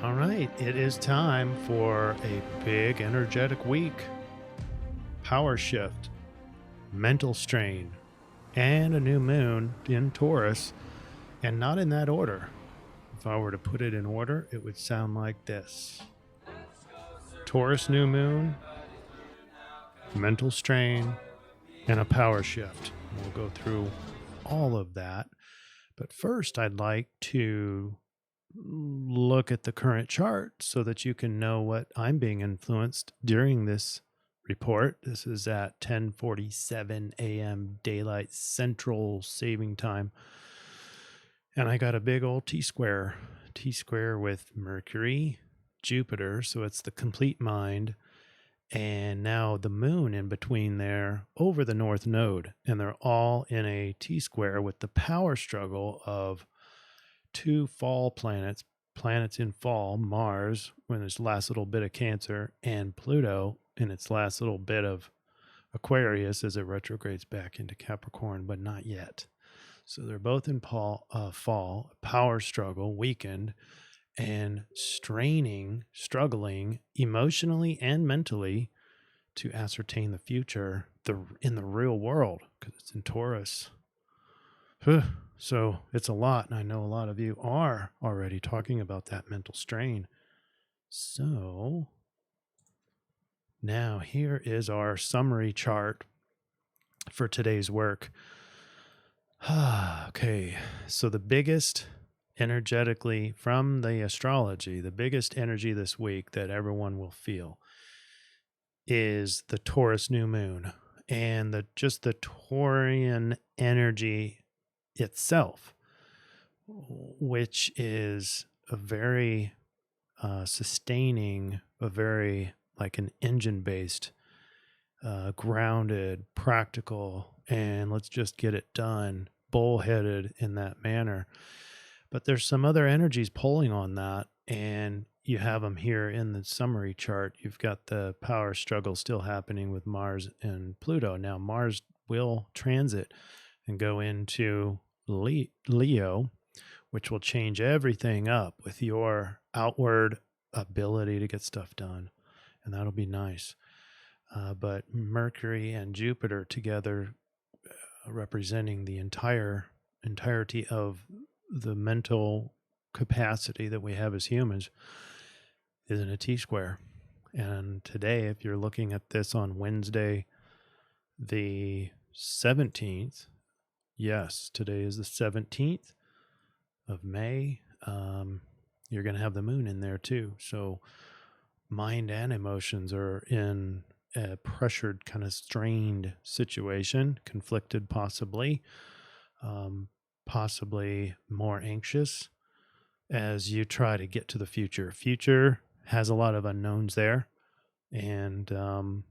All right, it is time for a big energetic week. Power shift, mental strain, and a new moon in Taurus, and not in that order. If I were to put it in order, it would sound like this: Taurus new moon, mental strain, and a power shift. We'll go through all of that. But first, I'd like to look at the current chart so that you can know what I'm being influenced during this report. This is at 10:47 a.m. daylight central saving time. And I got a big old T-square with Mercury, Jupiter, so it's the complete mind, and now the moon in between there over the north node, and they're all in a T-square with the power struggle of two fall planets in fall, Mars in its last little bit of Cancer, and Pluto in its last little bit of Aquarius as it retrogrades back into Capricorn, but not yet. So they're both in fall, power struggle, weakened, and struggling emotionally and mentally to ascertain the future in the real world, because it's in Taurus. So it's a lot, and I know a lot of you are already talking about that mental strain. So now here is our summary chart for today's work. Okay, so the biggest energetically from the astrology, the biggest energy this week that everyone will feel is the Taurus new moon, and the Taurian energy itself, which is a very sustaining, a very like an engine based, grounded, practical, and let's just get it done, bullheaded in that manner. But there's some other energies pulling on that, and you have them here in the summary chart. You've got the power struggle still happening with Mars and Pluto. Now Mars will transit and go into Leo, which will change everything up with your outward ability to get stuff done, and that'll be nice. But Mercury and Jupiter together, representing the entirety of the mental capacity that we have as humans, is in a T-square. And today, if you're looking at this on Wednesday, the 17th, yes, today is the 17th of May. You're going to have the moon in there too. So mind and emotions are in a pressured, kind of strained situation, conflicted possibly, possibly more anxious as you try to get to the future. Future has a lot of unknowns there, and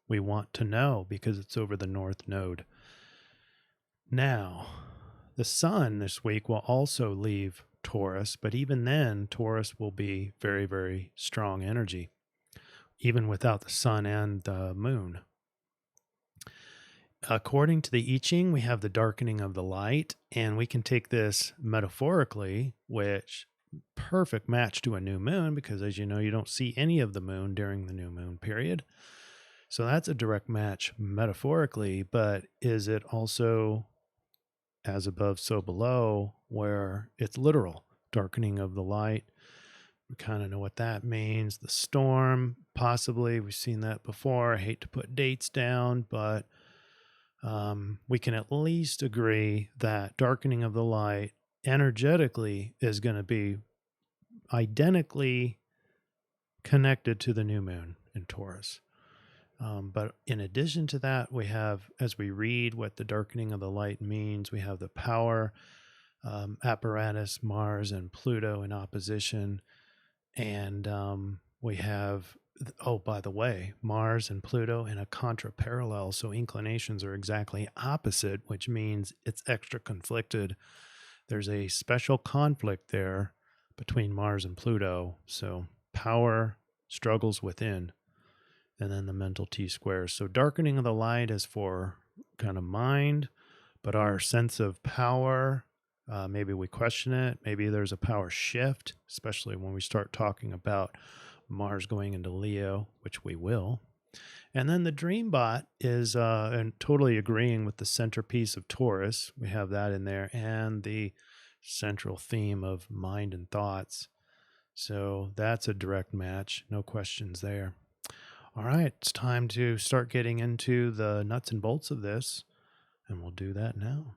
we want to know because it's over the north node. Now, the sun this week will also leave Taurus, but even then, Taurus will be very, very strong energy, even without the sun and the moon. According to the I-Ching, we have the darkening of the light, and we can take this metaphorically, which perfect match to a new moon, because as you know, you don't see any of the moon during the new moon period. So that's a direct match metaphorically, but is it also as above, so below, where it's literal darkening of the light? We kind of know what that means. The storm, possibly, we've seen that before. I hate to put dates down, but we can at least agree that darkening of the light energetically is going to be identically connected to the new moon in Taurus. But in addition to that, we have, as we read what the darkening of the light means, we have the power apparatus, Mars and Pluto in opposition. And we have, oh, by the way, Mars and Pluto in a contra-parallel. So inclinations are exactly opposite, which means it's extra conflicted. There's a special conflict there between Mars and Pluto. So power struggles within, and then the mental T-squares. So darkening of the light is for kind of mind, but our sense of power, Maybe we question it. Maybe there's a power shift, especially when we start talking about Mars going into Leo, which we will. And then the dream bot is and totally agreeing with the centerpiece of Taurus. We have that in there, and the central theme of mind and thoughts. So that's a direct match. No questions there. All right, it's time to start getting into the nuts and bolts of this, and we'll do that now.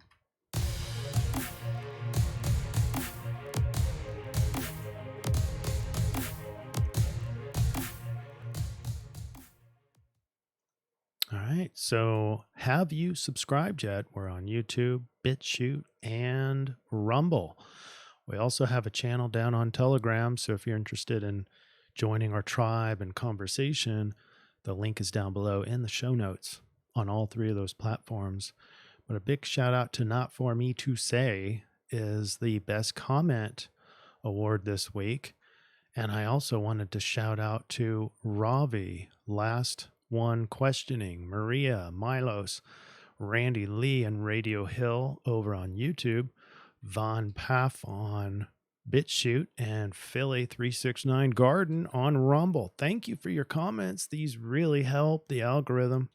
All right, so have you subscribed yet? We're on YouTube, BitChute, and Rumble. We also have a channel down on Telegram, so if you're interested in joining our tribe and conversation, the link is down below in the show notes on all three of those platforms. But a big shout out to Not For Me To Say is the best comment award this week. And I also wanted to shout out to Ravi, Last One Questioning, Maria, Milos, Randy Lee, and Radio Hill over on YouTube, Von Paff on BitChute, and Philly369 Garden on Rumble. Thank you for your comments. These really help the algorithm.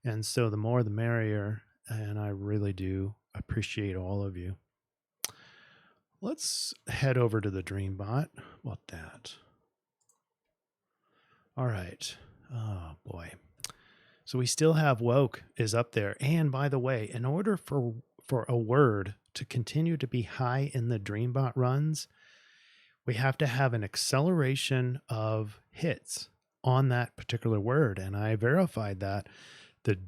And so the more the merrier. And I really do appreciate all of you. Let's head over to the Dreambot. What that? All right. Oh, boy. So we still have woke is up there. And by the way, in order for a word to continue to be high in the Dreambot runs, we have to have an acceleration of hits on that particular word. And I verified that the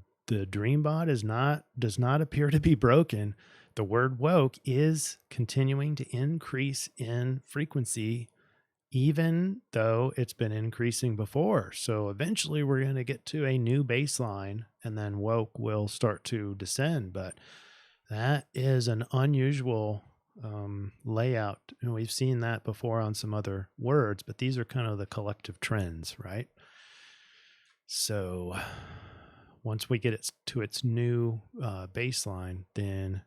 Dreambot does not appear to be broken. The word woke is continuing to increase in frequency, even though it's been increasing before. So eventually we're going to get to a new baseline, and then woke will start to descend. But that is an unusual layout. And we've seen that before on some other words, but these are kind of the collective trends, right? So once we get it to its new baseline, then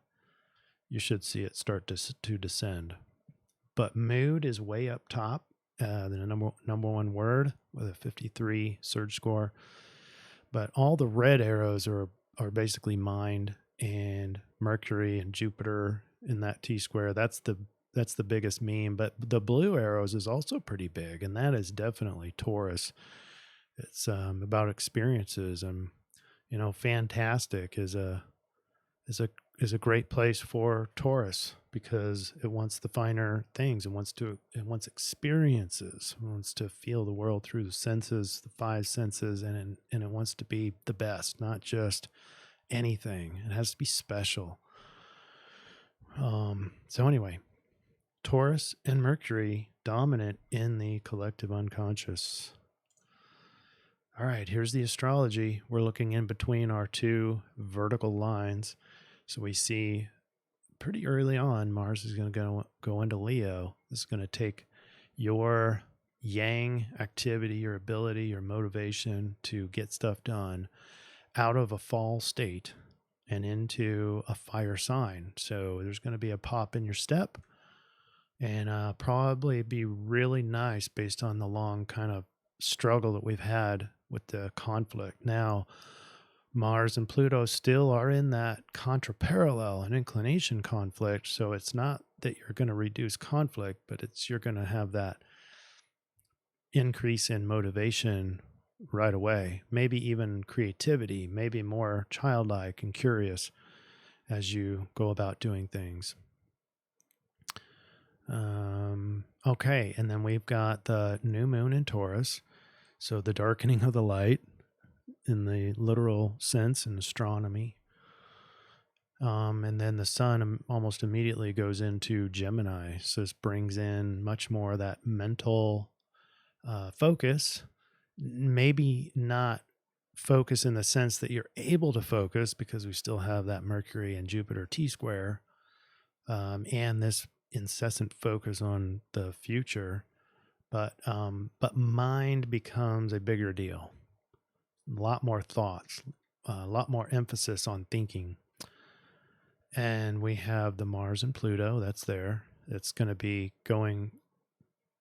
you should see it start to descend. But mood is way up top, the number one word with a 53 surge score. But all the red arrows are basically mind and Mercury and Jupiter in that T-square. That's the biggest meme. But the blue arrows is also pretty big, and that is definitely Taurus. It's about experiences, and fantastic is a great place for Taurus because it wants the finer things. It wants experiences. It wants to feel the world through the senses, the five senses, and it wants to be the best, not just anything. It has to be special. So anyway, Taurus and Mercury dominant in the collective unconscious. All right, here's the astrology. We're looking in between our two vertical lines. So we see pretty early on, Mars is going to go into Leo. This is going to take your yang activity, your ability, your motivation to get stuff done out of a fall state and into a fire sign. So there's going to be a pop in your step, and probably be really nice based on the long kind of struggle that we've had with the conflict. Now, Mars and Pluto still are in that contraparallel and inclination conflict. So it's not that you're going to reduce conflict, but you're going to have that increase in motivation right away, maybe even creativity, maybe more childlike and curious as you go about doing things. Okay, and then we've got the new moon in Taurus, so the darkening of the light in the literal sense in astronomy. And then the sun almost immediately goes into Gemini, so this brings in much more of that mental focus. Maybe not focus in the sense that you're able to focus, because we still have that Mercury and Jupiter T-square, and this incessant focus on the future, but mind becomes a bigger deal. A lot more thoughts, a lot more emphasis on thinking. And we have the Mars and Pluto, that's there. It's going to be going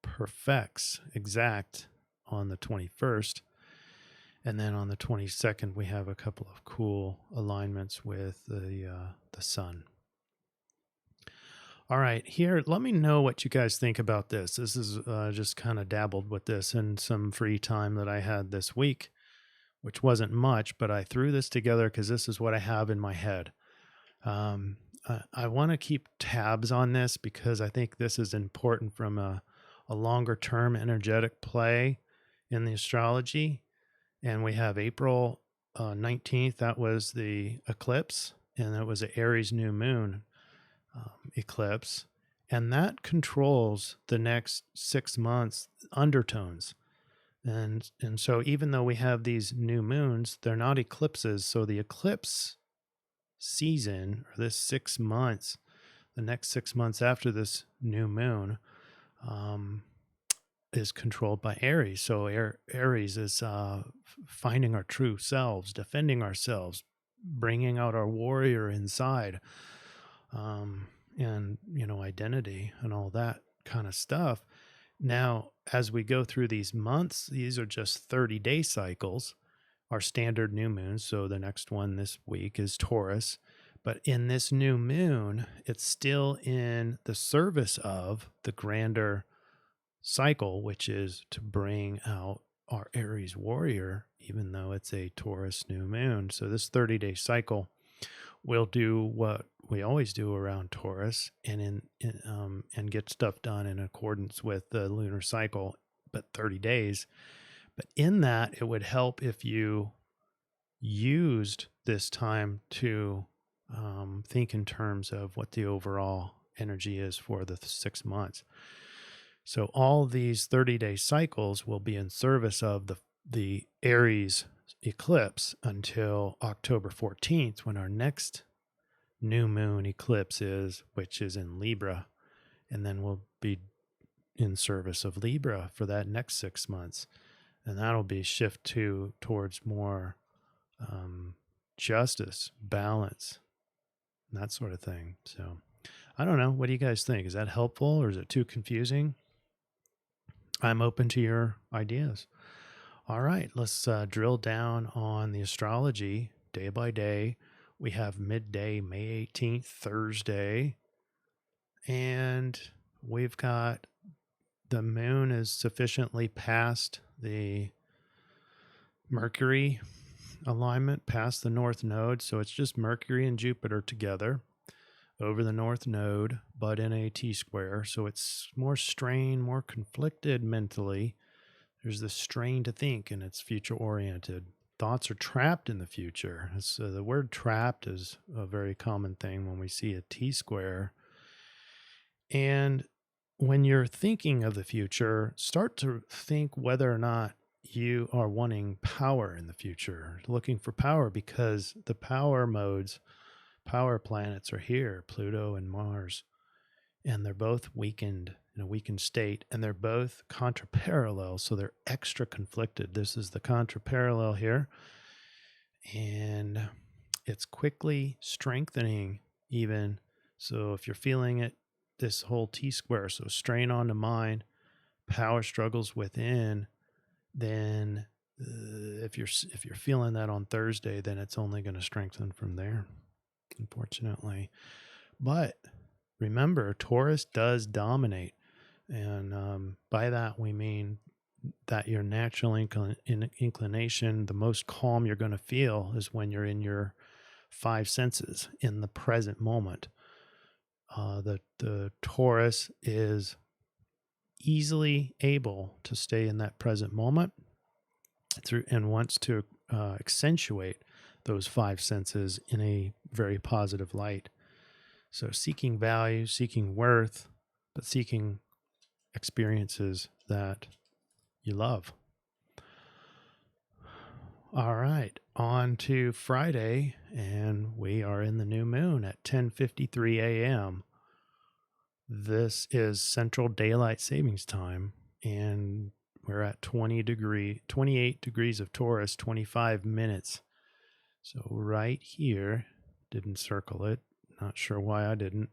perfects exact on the 21st. And then on the 22nd, we have a couple of cool alignments with the sun. All right, here, let me know what you guys think about this. This is just kind of dabbled with this in some free time that I had this week, which wasn't much, but I threw this together because this is what I have in my head. I want to keep tabs on this because I think this is important from a longer term energetic play in the astrology. And we have April 19th, that was the eclipse, and that was an Aries new moon eclipse. And that controls the next 6 months undertones. And so even though we have these new moons, they're not eclipses. So the eclipse season, or this 6 months, the next 6 months after this new moon, is controlled by Aries. So Aries is finding our true selves, defending ourselves, bringing out our warrior inside, and identity and all that kind of stuff. Now, as we go through these months, these are just 30-day cycles, our standard new moon. So the next one this week is Taurus. But in this new moon, it's still in the service of the grander cycle, which is to bring out our Aries warrior, even though it's a Taurus new moon. So this 30-day cycle will do what we always do around Taurus and get stuff done in accordance with the lunar cycle, but 30 days. But in that, it would help if you used this time to think in terms of what the overall energy is for the 6 months. So all these 30-day cycles will be in service of the Aries eclipse until October 14th, when our next new moon eclipse is, which is in Libra. And then we'll be in service of Libra for that next 6 months. And that'll be shift towards more justice, balance, that sort of thing. So I don't know. What do you guys think? Is that helpful or is it too confusing? I'm open to your ideas. All right, let's drill down on the astrology day by day. We have midday, May 18th, Thursday. And we've got the moon is sufficiently past the Mercury alignment, past the North Node. So it's just Mercury and Jupiter together over the North Node, but in a T-square. So it's more strained, more conflicted mentally. There's this strain to think, and it's future-oriented. Thoughts are trapped in the future. So the word trapped is a very common thing when we see a T-square. And when you're thinking of the future, start to think whether or not you are wanting power in the future, looking for power, because the power modes, power planets are here, Pluto and Mars, and they're both weakened, in a weakened state, and they're both contraparallel, so they're extra conflicted. This is the contraparallel here, and it's quickly strengthening even. So if you're feeling it, this whole T-square, so strain on the mind, power struggles within, then if you're feeling that on Thursday, then it's only going to strengthen from there, unfortunately. But remember, Taurus does dominate, and by that we mean that your natural inclination, the most calm you're going to feel is when you're in your five senses in the present moment. The Taurus is easily able to stay in that present moment and wants to accentuate those five senses in a very positive light. So seeking value, seeking worth, but seeking experiences that you love. All right, on to Friday, and we are in the new moon at 10:53 a.m. This is Central Daylight Savings Time, and we're at 28 degrees of Taurus, 25 minutes. So right here, didn't circle it, Not sure why I didn't.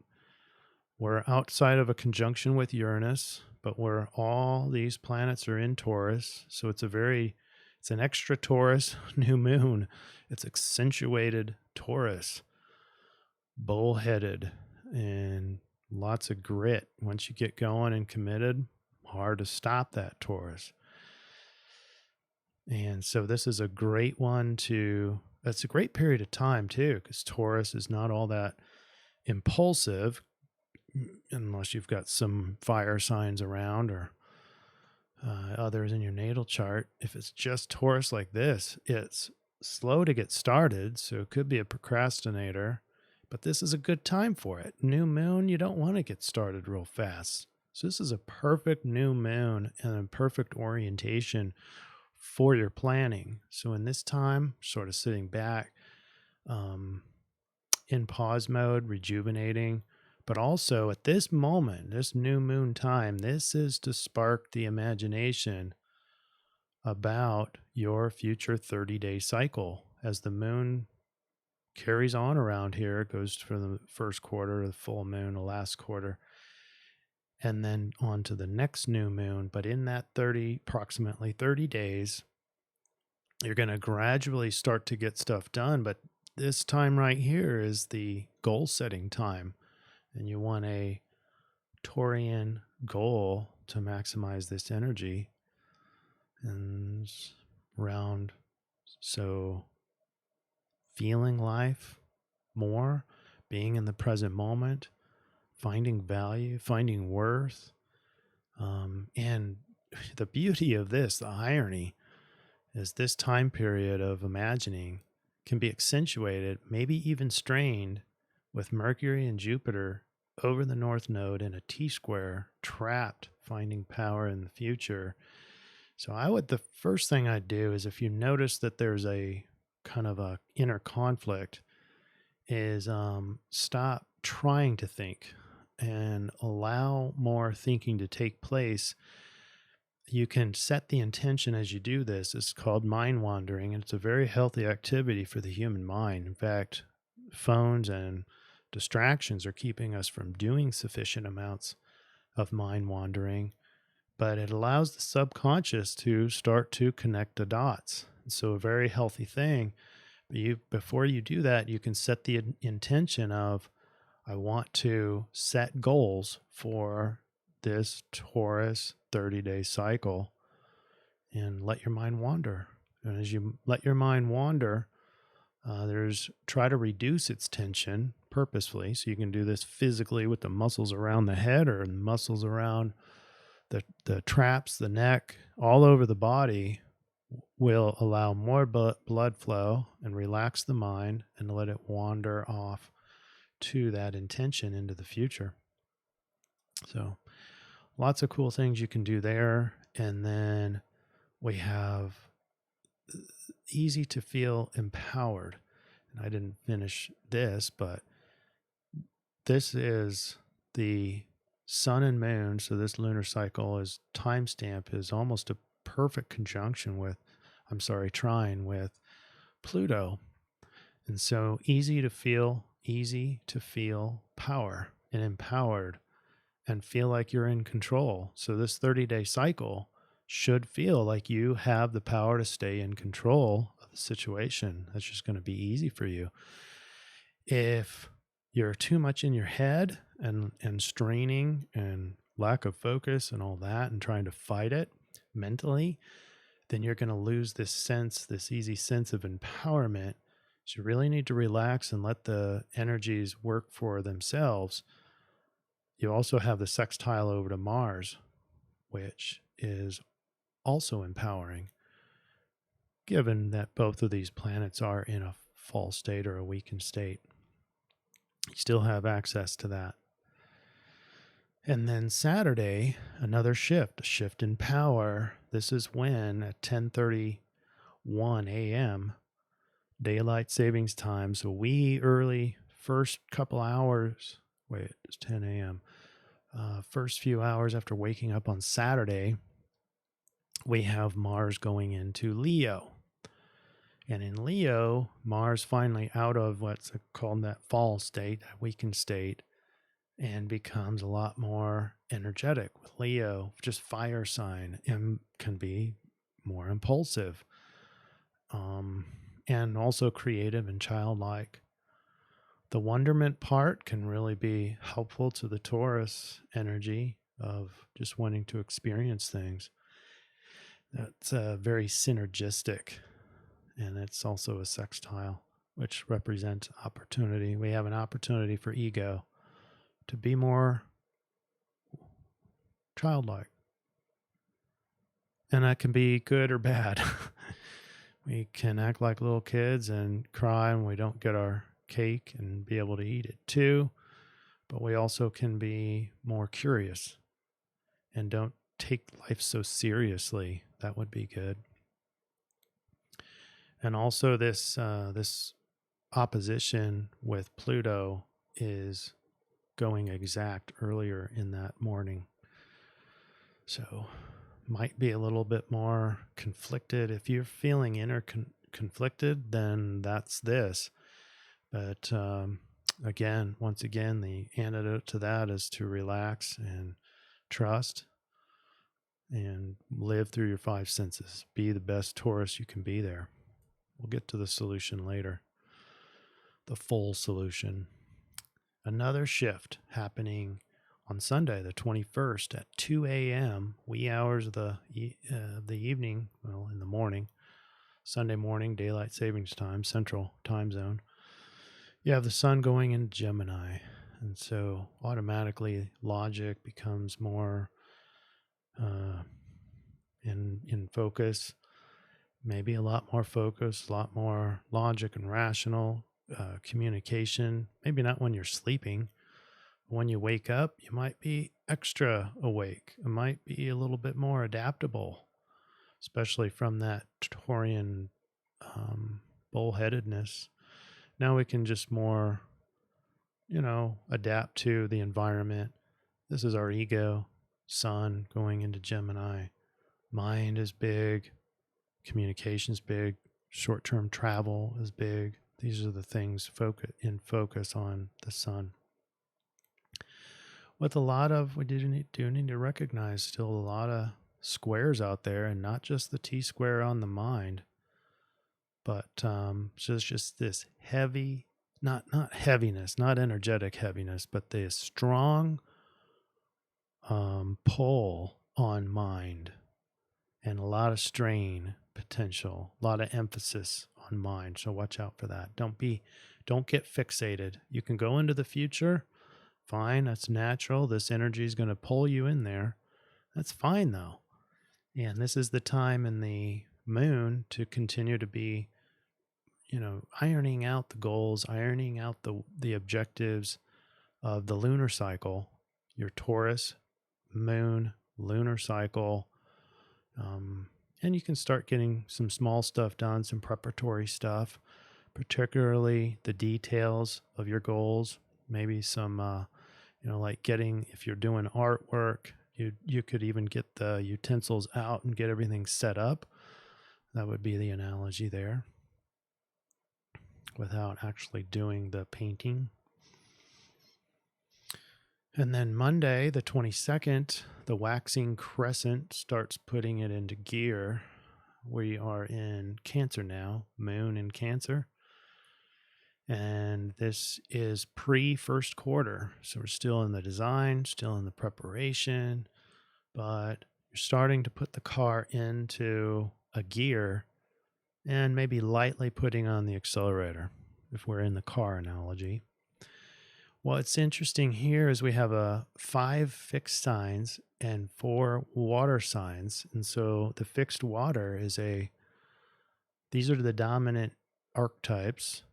We're outside of a conjunction with Uranus, but where all these planets are in Taurus. So it's an extra Taurus new moon. It's accentuated Taurus, bullheaded, and lots of grit. Once you get going and committed, hard to stop that Taurus. And so this is a great one it's a great period of time too, because Taurus is not all that impulsive unless you've got some fire signs around or others in your natal chart. If it's just Taurus like this, it's slow to get started, so it could be a procrastinator, but this is a good time for it. New moon, you don't want to get started real fast. So this is a perfect new moon and a perfect orientation for your planning. So in this time, sort of sitting back, in pause mode, rejuvenating, but also at this moment, this new moon time, this is to spark the imagination about your future 30-day cycle. As the moon carries on around here, it goes from the first quarter, the full moon, the last quarter, and then on to the next new moon. But in that approximately 30 days, you're going to gradually start to get stuff done. But this time right here is the goal setting time. And you want a Taurian goal to maximize this energy. And so feeling life more, being in the present moment, finding value, finding worth. And the beauty of this, the irony, is this time period of imagining can be accentuated, maybe even strained, with Mercury and Jupiter over the North Node in a T-square, trapped, finding power in the future. So the first thing I'd do is, if you notice that there's a kind of a inner conflict, is stop trying to think and allow more thinking to take place. You can set the intention as you do this. It's called mind wandering, and it's a very healthy activity for the human mind. In fact, phones and distractions are keeping us from doing sufficient amounts of mind wandering, but it allows the subconscious to start to connect the dots. So a very healthy thing. But before you do that, you can set the intention of, I want to set goals for this Taurus 30-day cycle, and let your mind wander. And as you let your mind wander, try to reduce its tension purposefully. So you can do this physically with the muscles around the head or the muscles around the traps, the neck, all over the body. Will allow more blood flow and relax the mind and let it wander off to that intention into the future. So lots of cool things you can do there. And then we have easy to feel empowered. And I didn't finish this, but this is the sun and moon. So this lunar cycle is timestamp is almost a perfect conjunction trine with Pluto. And so easy to feel power and empowered and feel like you're in control. So this 30-day cycle should feel like you have the power to stay in control of the situation. That's just going to be easy for you. If you're too much in your head and straining and lack of focus and all that and trying to fight it mentally, then you're going to lose this easy sense of empowerment. So you really need to relax and let the energies work for themselves. You also have the sextile over to Mars, which is also empowering, given that both of these planets are in a fall state or a weakened state. You still have access to that. And then Saturday, another shift, a shift in power. This is when at 10:31 a.m. daylight savings time. So first couple hours, it's 10 a.m. First few hours after waking up on Saturday, we have Mars going into Leo. And in Leo, Mars finally out of what's called that fall state, that weakened state, and becomes a lot more energetic. With Leo, just fire sign, and can be more impulsive, and also creative and childlike. The wonderment part can really be helpful to the Taurus energy of just wanting to experience things. That's very synergistic, and it's also a sextile, which represents opportunity. We have an opportunity for ego to be more childlike, and that can be good or bad. We can act like little kids and cry when we don't get our cake and be able to eat it too, but we also can be more curious and don't take life so seriously. That would be good. And also this opposition with Pluto is going exact earlier in that morning, so might be a little bit more conflicted. If you're feeling conflicted, then that's this. But once again, the antidote to that is to relax and trust and live through your five senses. Be the best Taurus you can be there. We'll get to the solution later, the full solution. Another shift happening on Sunday, the 21st at 2 a.m., wee hours of the evening, well, in the morning, Sunday morning, daylight savings time, central time zone. You have the sun going into Gemini, and so automatically logic becomes more in focus, maybe a lot more focus, a lot more logic and rational communication. Maybe not when you're sleeping. When you wake up, you might be extra awake. It might be a little bit more adaptable, especially from that Taurian bullheadedness. Now we can just more, adapt to the environment. This is our ego, sun going into Gemini. Mind is big, communication's big, short-term travel is big. These are the things focus on the sun. With a lot of, we do need to recognize still a lot of squares out there, and not just the T-square on the mind, but just this heavy, not heaviness, not energetic heaviness, but the strong pull on mind, and a lot of strain potential, a lot of emphasis on mind. So watch out for that. Don't get fixated. You can go into the future. Fine, that's natural. This energy is going to pull you in there. That's fine though. And this is the time in the moon to continue to be, ironing out the goals, ironing out the objectives of the lunar cycle, your Taurus moon lunar cycle. And you can start getting some small stuff done, some preparatory stuff, particularly the details of your goals, maybe some, like if you're doing artwork, you could even get the utensils out and get everything set up. That would be the analogy there, without actually doing the painting. And then Monday, the 22nd, the waxing crescent starts putting it into gear. We are in Cancer now, moon in Cancer. And this is pre-first quarter. So we're still in the design, still in the preparation, but you're starting to put the car into a gear and maybe lightly putting on the accelerator, if we're in the car analogy. What's interesting here is we have 5 fixed signs and 4 water signs. And so the fixed water these are the dominant archetypes.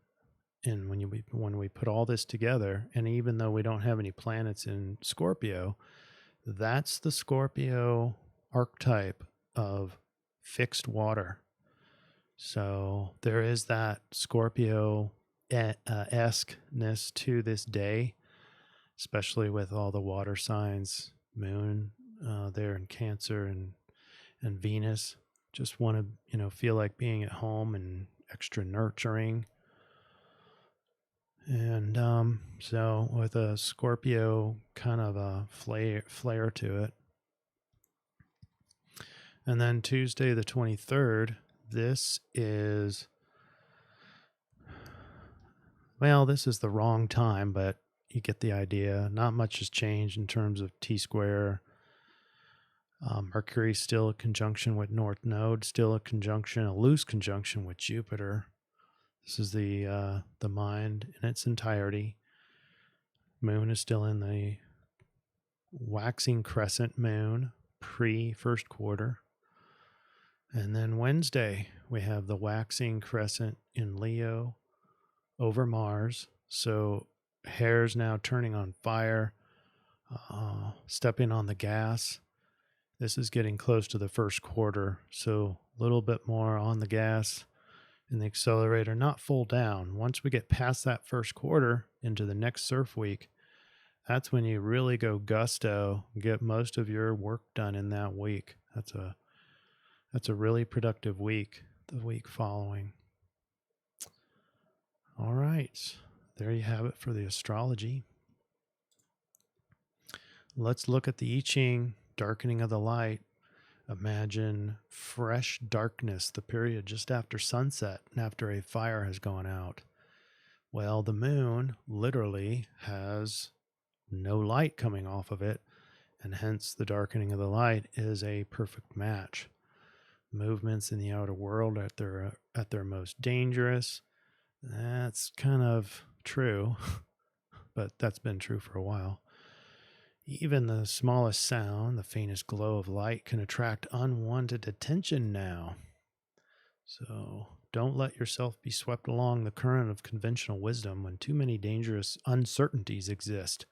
And when we put all this together, and even though we don't have any planets in Scorpio, that's the Scorpio archetype of fixed water. So there is that Scorpio esque-ness to this day, especially with all the water signs, moon there in Cancer and Venus. Just want to, feel like being at home and extra nurturing. And so with a Scorpio kind of a flare to it. And then Tuesday the 23rd, this is the wrong time, but you get the idea. Not much has changed in terms of T-square. Mercury still a conjunction with North Node, still a loose conjunction with Jupiter. This is the mind in its entirety. Moon is still in the waxing crescent moon, pre-first quarter. And then Wednesday, we have the waxing crescent in Leo over Mars. So hair's now turning on fire, stepping on the gas. This is getting close to the first quarter, so a little bit more on the gas in the accelerator, not full down. Once we get past that first quarter into the next CIRF week, that's when you really go gusto, get most of your work done in that week. That's a really productive week, the week following. All right, there you have it for the astrology. Let's look at the I-Ching, darkening of the light. Imagine fresh darkness, the period just after sunset and after a fire has gone out. Well, the moon literally has no light coming off of it, and hence the darkening of the light is a perfect match. Movements in the outer world at their most dangerous. That's kind of true, but that's been true for a while. Even the smallest sound, the faintest glow of light, can attract unwanted attention now. So don't let yourself be swept along the current of conventional wisdom when too many dangerous uncertainties exist.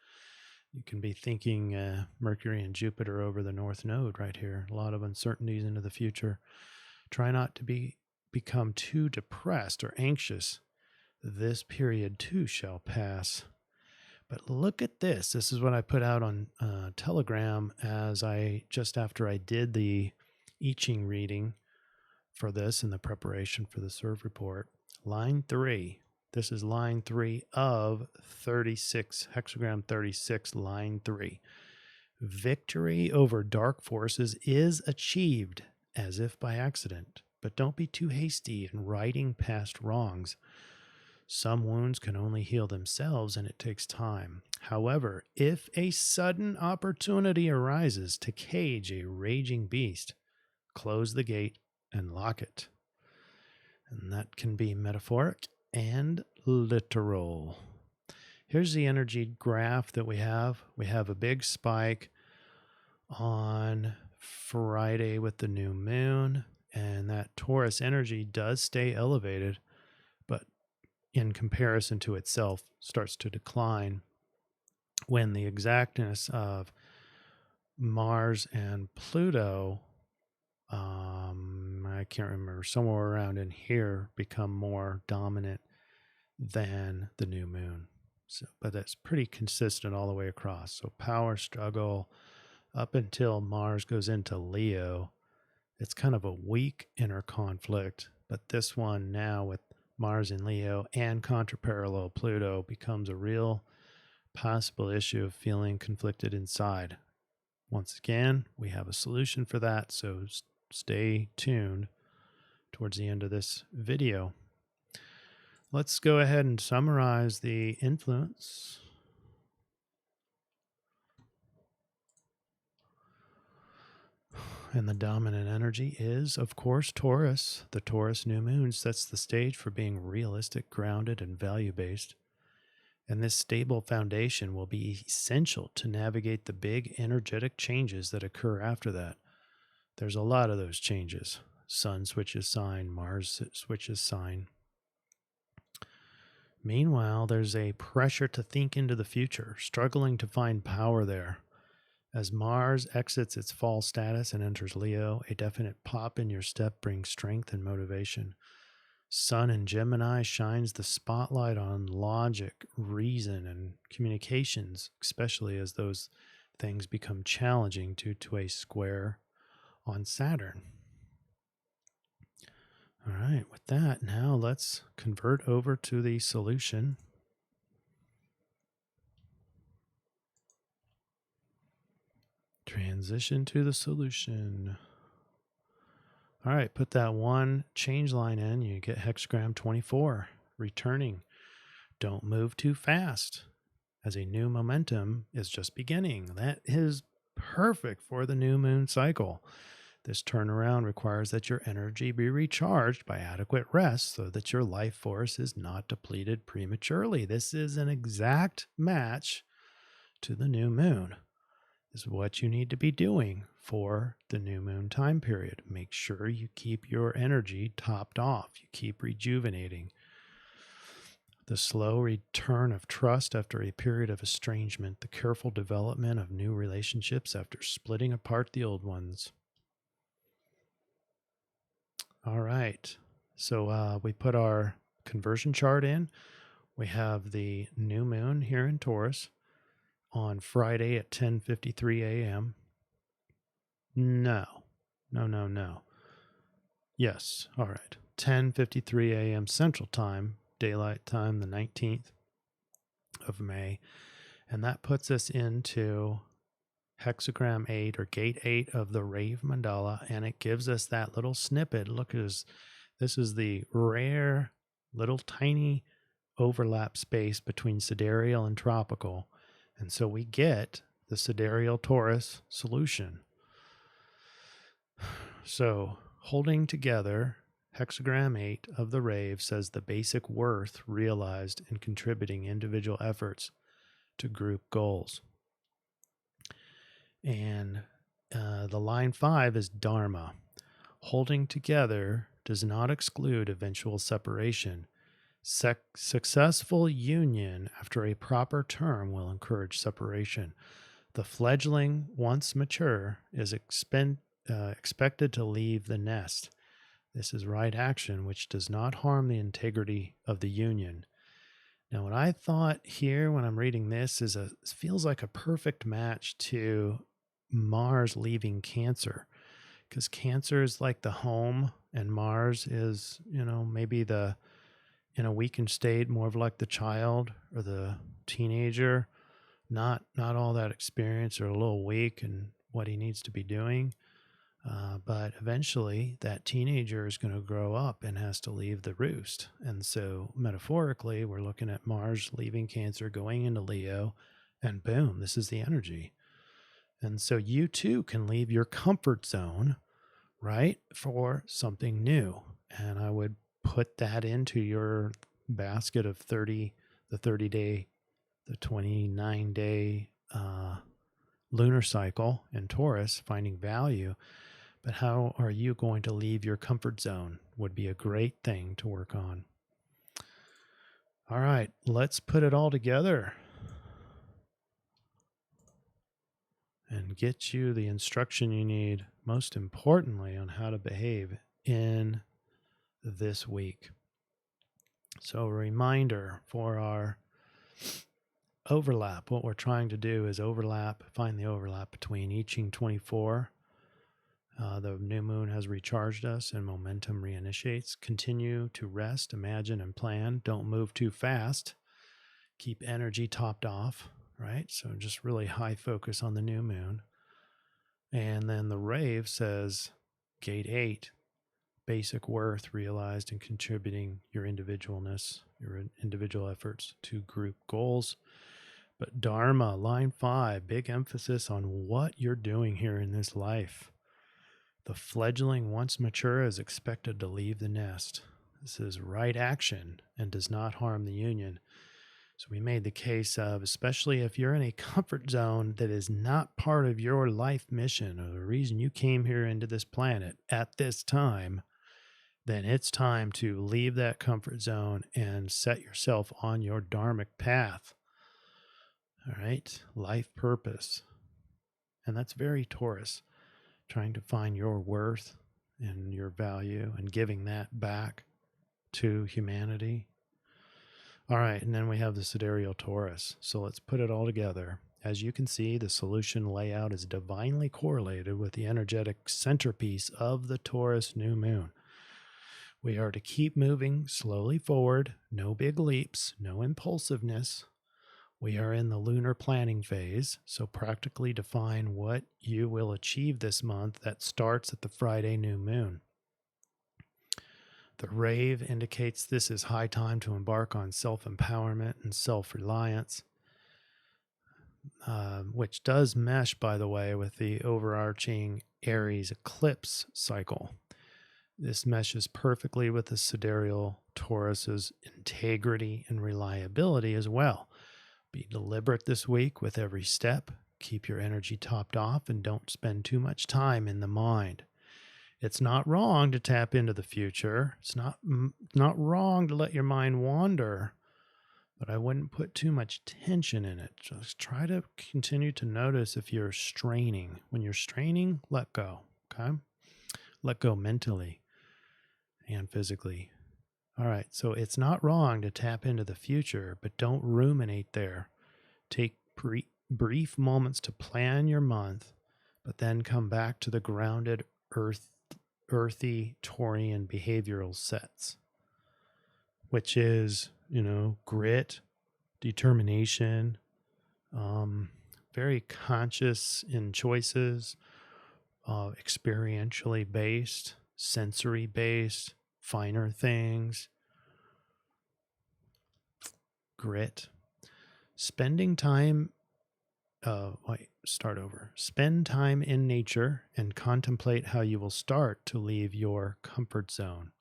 You can be thinking Mercury and Jupiter over the North Node right here. A lot of uncertainties into the future. Try not to become too depressed or anxious. This period too shall pass. But look at this. This is what I put out on Telegram just after I did the I-Ching reading for this in the preparation for the CIRF report. Line 3. This is line 3 of 36, hexagram 36, line 3. Victory over dark forces is achieved as if by accident, but don't be too hasty in righting past wrongs. Some wounds can only heal themselves, and it takes time. However, if a sudden opportunity arises to cage a raging beast, close the gate and lock it. And that can be metaphoric and literal. Here's the energy graph that we have. We have a big spike on Friday with the new moon, and that Taurus energy does stay elevated, but in comparison to itself starts to decline when the exactness of Mars and Pluto, I can't remember, somewhere around in here, become more dominant than the new moon. So, but that's pretty consistent all the way across. So power struggle up until Mars goes into Leo. It's kind of a weak inner conflict, but this one now with Mars in Leo and contraparallel Pluto becomes a real possible issue of feeling conflicted inside. Once again, we have a solution for that, so stay tuned towards the end of this video. Let's go ahead and summarize the influence. And the dominant energy is, of course, Taurus. The Taurus New Moon sets the stage for being realistic, grounded, and value-based. And this stable foundation will be essential to navigate the big energetic changes that occur after that. There's a lot of those changes. Sun switches sign, Mars switches sign. Meanwhile, there's a pressure to think into the future, struggling to find power there. As Mars exits its fall status and enters Leo, a definite pop in your step brings strength and motivation. Sun in Gemini shines the spotlight on logic, reason, and communications, especially as those things become challenging due to a square on Saturn. All right, with that, now let's convert over to the solution. Transition to the solution. All right, put that one change line in, you get hexagram 24, returning. Don't move too fast, as a new momentum is just beginning. That is perfect for the new moon cycle. This turnaround requires that your energy be recharged by adequate rest so that your life force is not depleted prematurely. This is an exact match to the new moon. This is what you need to be doing for the new moon time period. Make sure you keep your energy topped off. You keep rejuvenating. The slow return of trust after a period of estrangement, the careful development of new relationships after splitting apart the old ones. All right. So we put our conversion chart in. We have the new moon here in Taurus on Friday at 10:53 a.m. No. Yes. All right. 10:53 a.m. Central Time, daylight time, the 19th of May. And that puts us into hexagram 8 or gate 8 of the Rave Mandala, and it gives us that little snippet. Look, this is the rare little tiny overlap space between sidereal and tropical, and so we get the sidereal Taurus solution. So holding together, hexagram 8 of the Rave says the basic worth realized in contributing individual efforts to group goals. And the line 5 is Dharma. Holding together does not exclude eventual separation. Successful union after a proper term will encourage separation. The fledgling, once mature, is expected to leave the nest. This is right action, which does not harm the integrity of the union. Now, what I thought here when I'm reading this is feels like a perfect match to Mars leaving Cancer, because Cancer is like the home and Mars is, maybe the, in a weakened state, more of like the child or the teenager, not all that experienced or a little weak in what he needs to be doing. But eventually that teenager is going to grow up and has to leave the roost. And so metaphorically, we're looking at Mars leaving Cancer, going into Leo, and boom, this is the energy. And so you too can leave your comfort zone, right, for something new. And I would put that into your basket of the 30-day, the 29-day lunar cycle in Taurus, finding value. But how are you going to leave your comfort zone would be a great thing to work on. All right, let's put it all together and get you the instruction you need, most importantly, on how to behave in this week. So a reminder for our overlap, what we're trying to do is find the overlap between I-Ching 24. The new moon has recharged us and momentum reinitiates. Continue to rest, imagine, and plan. Don't move too fast. Keep energy topped off, right? So just really high focus on the new moon. And then the Rave says, gate 8, basic worth realized in contributing your individualness, your individual efforts to group goals. But Dharma, line 5, big emphasis on what you're doing here in this life. The fledgling, once mature, is expected to leave the nest. This is right action and does not harm the union. So we made the case of, especially if you're in a comfort zone that is not part of your life mission or the reason you came here into this planet at this time, then it's time to leave that comfort zone and set yourself on your dharmic path. All right, life purpose. And that's very Taurus. Trying to find your worth and your value and giving that back to humanity. All right, and then we have the Sidereal Taurus. So let's put it all together. As you can see, the solution layout is divinely correlated with the energetic centerpiece of the Taurus new moon. We are to keep moving slowly forward, no big leaps, no impulsiveness. We are in the lunar planning phase, so practically define what you will achieve this month that starts at the Friday new moon. The rave indicates this is high time to embark on self-empowerment and self-reliance, which does mesh, by the way, with the overarching Aries eclipse cycle. This meshes perfectly with the sidereal Taurus's integrity and reliability as well. Be deliberate this week with every step. Keep your energy topped off and don't spend too much time in the mind. It's not wrong to tap into the future. It's not wrong to let your mind wander, but I wouldn't put too much tension in it. Just try to continue to notice if you're straining. When you're straining, let go, okay? Let go mentally and physically. All right, so it's not wrong to tap into the future, but don't ruminate there. Take brief moments to plan your month, but then come back to the grounded, earthy Taurian behavioral sets, which is, grit, determination, very conscious in choices, experientially based, sensory based, finer things, grit. Spending time, Spend time in nature and contemplate how you will start to leave your comfort zone.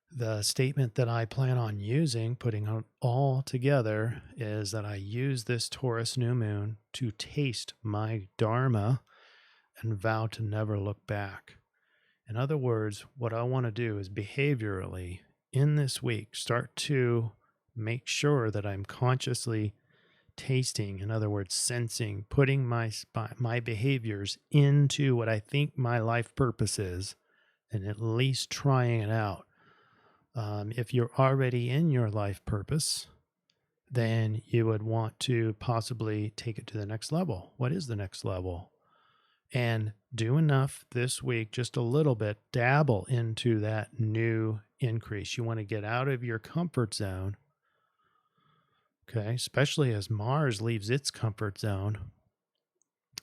The statement that I plan on using, putting it all together, is that I use this Taurus new moon to taste my dharma and vow to never look back. In other words, what I want to do is behaviorally in this week start to make sure that I'm consciously tasting, in other words, sensing, putting my behaviors into what I think my life purpose is, and at least trying it out. If you're already in your life purpose, then you would want to possibly take it to the next level. What is the next level? And do enough this week, just a little bit, dabble into that new increase. You want to get out of your comfort zone, okay, especially as Mars leaves its comfort zone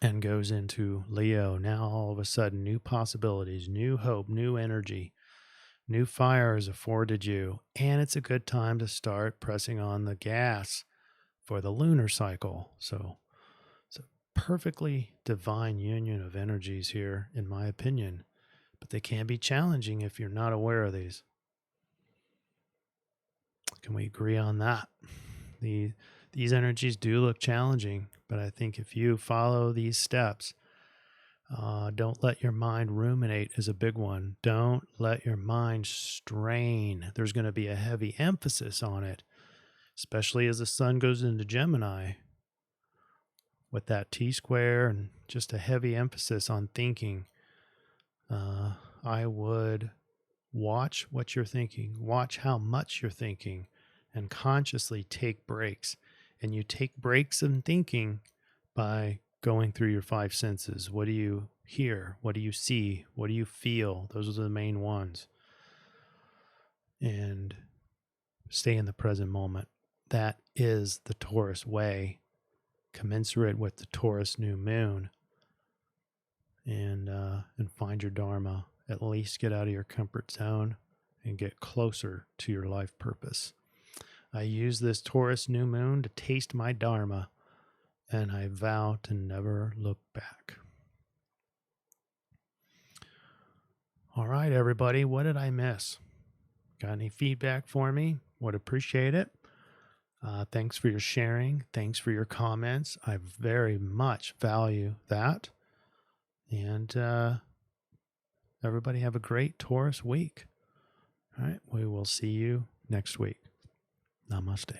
and goes into Leo. Now, all of a sudden, new possibilities, new hope, new energy, new fire is afforded you. And it's a good time to start pressing on the gas for the lunar cycle. So it's a perfectly divine union of energies here, in my opinion. But they can be challenging if you're not aware of these. Can we agree on that? These energies do look challenging, but I think if you follow these steps, don't let your mind ruminate is a big one. Don't let your mind strain. There's going to be a heavy emphasis on it, especially as the sun goes into Gemini with that T-square and just a heavy emphasis on thinking. I would watch what you're thinking, watch how much you're thinking, and consciously take breaks. And you take breaks in thinking by going through your five senses. What do you hear? What do you see? What do you feel? Those are the main ones. And stay in the present moment. That is the Taurus way, commensurate with the Taurus new moon. And find your dharma. At least get out of your comfort zone and get closer to your life purpose. I use this Taurus new moon to taste my dharma, and I vow to never look back. All right, everybody, what did I miss? Got any feedback for me? Would appreciate it. Thanks for your sharing. Thanks for your comments. I very much value that. And everybody have a great Taurus week. All right, we will see you next week. Namaste.